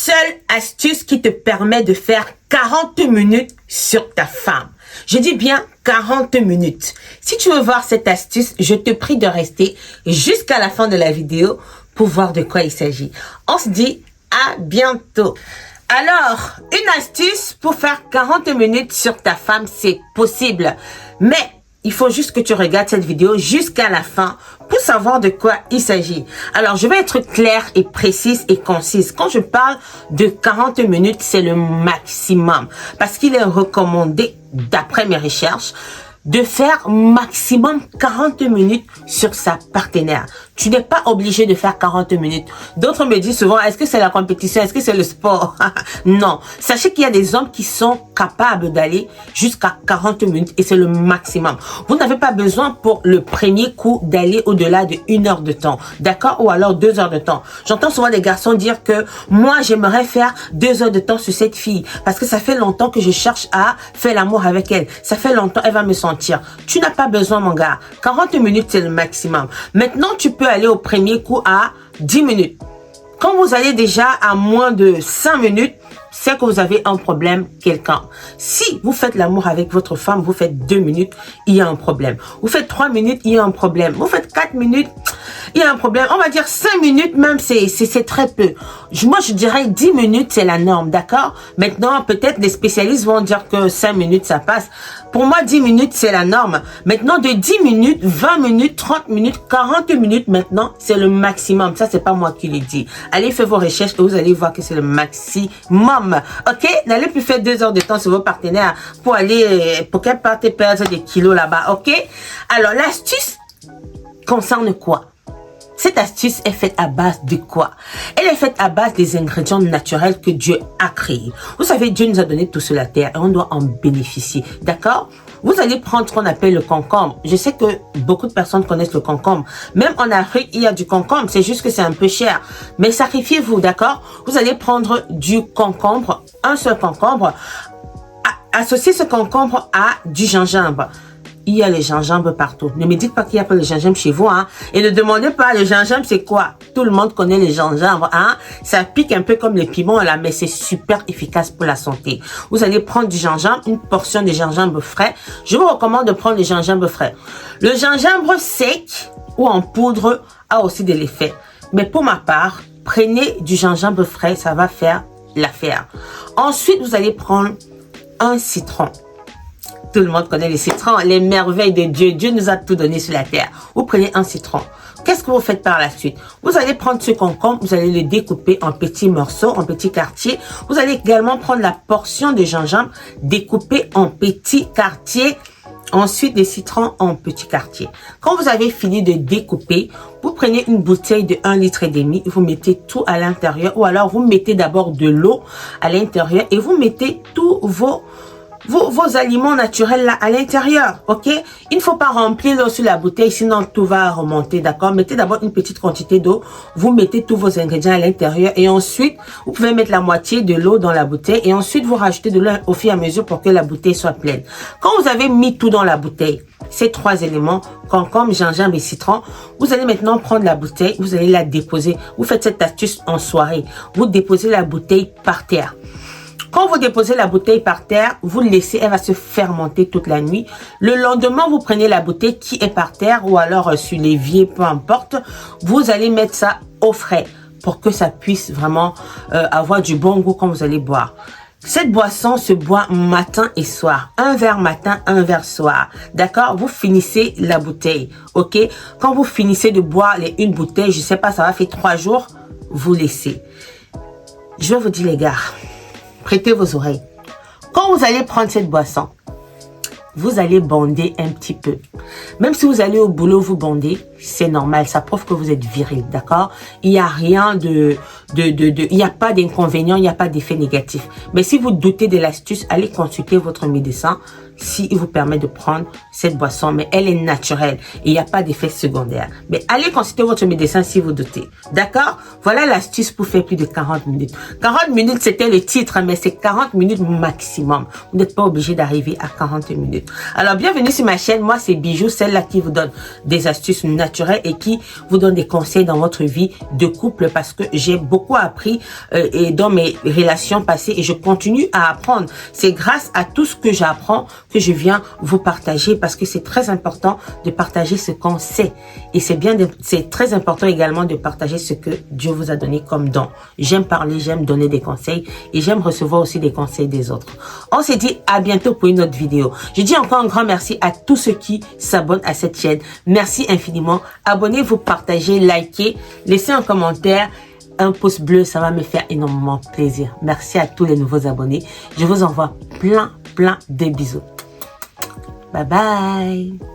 seule astuce qui te permet de faire 40 minutes sur ta femme. Je dis bien 40 minutes. Si tu veux voir cette astuce, je te prie de rester jusqu'à la fin de la vidéo pour voir de quoi il s'agit. On se dit à bientôt. Alors, une astuce pour faire 40 minutes sur ta femme, c'est possible. Mais il faut juste que tu regardes cette vidéo jusqu'à la fin pour savoir de quoi il s'agit. Alors, je vais être claire et précise et concise. Quand je parle de 40 minutes, c'est le maximum. Parce qu'il est recommandé, d'après mes recherches, de faire maximum 40 minutes sur sa partenaire. Tu n'es pas obligé de faire 40 minutes. D'autres me disent souvent, est-ce que c'est la compétition? Est-ce que c'est le sport? Non. Sachez qu'il y a des hommes qui sont capables d'aller jusqu'à 40 minutes et c'est le maximum. Vous n'avez pas besoin pour le premier coup d'aller au-delà de 1 heure de temps. D'accord? Ou alors 2 heures de temps. J'entends souvent des garçons dire que moi, j'aimerais faire 2 heures de temps sur cette fille parce que ça fait longtemps que je cherche à faire l'amour avec elle. Ça fait longtemps, elle va me sentir. Tu n'as pas besoin, mon gars. 40 minutes, c'est le maximum. Maintenant, tu peux aller au premier coup à 10 minutes. Quand vous allez déjà à moins de 5 minutes, c'est que vous avez un problème quelqu'un. Si vous faites l'amour avec votre femme, vous faites 2 minutes, il y a un problème. Vous faites 3 minutes, il y a un problème. Vous faites 4 minutes, il y a un problème. On va dire 5 minutes même, c'est très peu. Moi, je dirais 10 minutes, c'est la norme, d'accord? Maintenant, peut-être les spécialistes vont dire que 5 minutes, ça passe. Pour moi, 10 minutes, c'est la norme. Maintenant, de 10 minutes, 20 minutes, 30 minutes, 40 minutes, maintenant, c'est le maximum. Ça, c'est pas moi qui le dis. Allez faire vos recherches et vous allez voir que c'est le maximum. Ok? N'allez plus faire 2 heures de temps sur vos partenaires pour qu'elle parte perdre des kilos là-bas. Ok? Alors, l'astuce concerne quoi? Cette astuce est faite à base de quoi? Elle est faite à base des ingrédients naturels que Dieu a créés. Vous savez, Dieu nous a donné tout sur la terre et on doit en bénéficier. D'accord? Vous allez prendre ce qu'on appelle le concombre. Je sais que beaucoup de personnes connaissent le concombre. Même en Afrique, il y a du concombre. C'est juste que c'est un peu cher. Mais sacrifiez-vous, d'accord? Vous allez prendre du concombre, un seul concombre. Associez ce concombre à du gingembre. Il y a le gingembre partout. Ne me dites pas qu'il n'y a pas le gingembre chez vous, hein. Et ne demandez pas, le gingembre, c'est quoi? Tout le monde connaît le gingembre, hein. Ça pique un peu comme les piments, là, mais c'est super efficace pour la santé. Vous allez prendre du gingembre, une portion de gingembre frais. Je vous recommande de prendre le gingembre frais. Le gingembre sec ou en poudre a aussi de l'effet. Mais pour ma part, prenez du gingembre frais, ça va faire l'affaire. Ensuite, vous allez prendre un citron. Tout le monde connaît les citrons, les merveilles de Dieu. Dieu nous a tout donné sur la terre. Vous prenez un citron. Qu'est-ce que vous faites par la suite? Vous allez prendre ce concombre, vous allez le découper en petits morceaux, en petits quartiers. Vous allez également prendre la portion de gingembre découpée en petits quartiers. Ensuite, des citrons en petits quartiers. Quand vous avez fini de découper, vous prenez une bouteille de 1,5 litre, vous mettez tout à l'intérieur ou alors vous mettez d'abord de l'eau à l'intérieur et vous mettez tous vos aliments naturels là à l'intérieur, ok? Il ne faut pas remplir l'eau sur la bouteille, sinon tout va remonter, d'accord? Mettez d'abord une petite quantité d'eau, vous mettez tous vos ingrédients à l'intérieur et ensuite, vous pouvez mettre la moitié de l'eau dans la bouteille et ensuite vous rajoutez de l'eau au fur et à mesure pour que la bouteille soit pleine. Quand vous avez mis tout dans la bouteille, ces 3 éléments, concombre, gingembre et citron, vous allez maintenant prendre la bouteille, vous allez la déposer. Vous faites cette astuce en soirée. Vous déposez la bouteille par terre. Quand vous déposez la bouteille par terre, vous laissez, elle va se fermenter toute la nuit. Le lendemain, vous prenez la bouteille qui est par terre ou alors sur l'évier, peu importe. Vous allez mettre ça au frais pour que ça puisse vraiment avoir du bon goût quand vous allez boire. Cette boisson se boit matin et soir. Un verre matin, un verre soir. D'accord? Vous finissez la bouteille. Ok? Quand vous finissez de boire une bouteille, je sais pas, ça va faire 3 jours, vous laissez. Je vais vous dire les gars, prêtez vos oreilles. Quand vous allez prendre cette boisson, vous allez bander un petit peu. Même si vous allez au boulot, vous bandez, c'est normal. Ça prouve que vous êtes viril, d'accord? Il n'y a rien il n'y a pas d'inconvénient, il n'y a pas d'effet négatif. Mais si vous doutez de l'astuce, allez consulter votre médecin. s'il vous permet de prendre cette boisson, mais elle est naturelle et il n'y a pas d'effet secondaire. Mais allez consulter votre médecin si vous doutez. D'accord? Voilà l'astuce pour faire plus de 40 minutes. 40 minutes, c'était le titre, mais c'est 40 minutes maximum. Vous n'êtes pas obligé d'arriver à 40 minutes. Alors, bienvenue sur ma chaîne. Moi, c'est Bijou, celle-là qui vous donne des astuces naturelles et qui vous donne des conseils dans votre vie de couple parce que j'ai beaucoup appris et dans mes relations passées et je continue à apprendre. C'est grâce à tout ce que j'apprends que je viens vous partager parce que c'est très important de partager ce qu'on sait et c'est très important également de partager ce que Dieu vous a donné comme don. J'aime parler, j'aime donner des conseils et j'aime recevoir aussi des conseils des autres. On s'est dit à bientôt pour une autre vidéo. Je dis encore un grand merci à tous ceux qui s'abonnent à cette chaîne. Merci infiniment. Abonnez-vous, partagez, likez, laissez un commentaire, un pouce bleu, ça va me faire énormément plaisir. Merci à tous les nouveaux abonnés. Je vous envoie plein de bisous. Bye bye.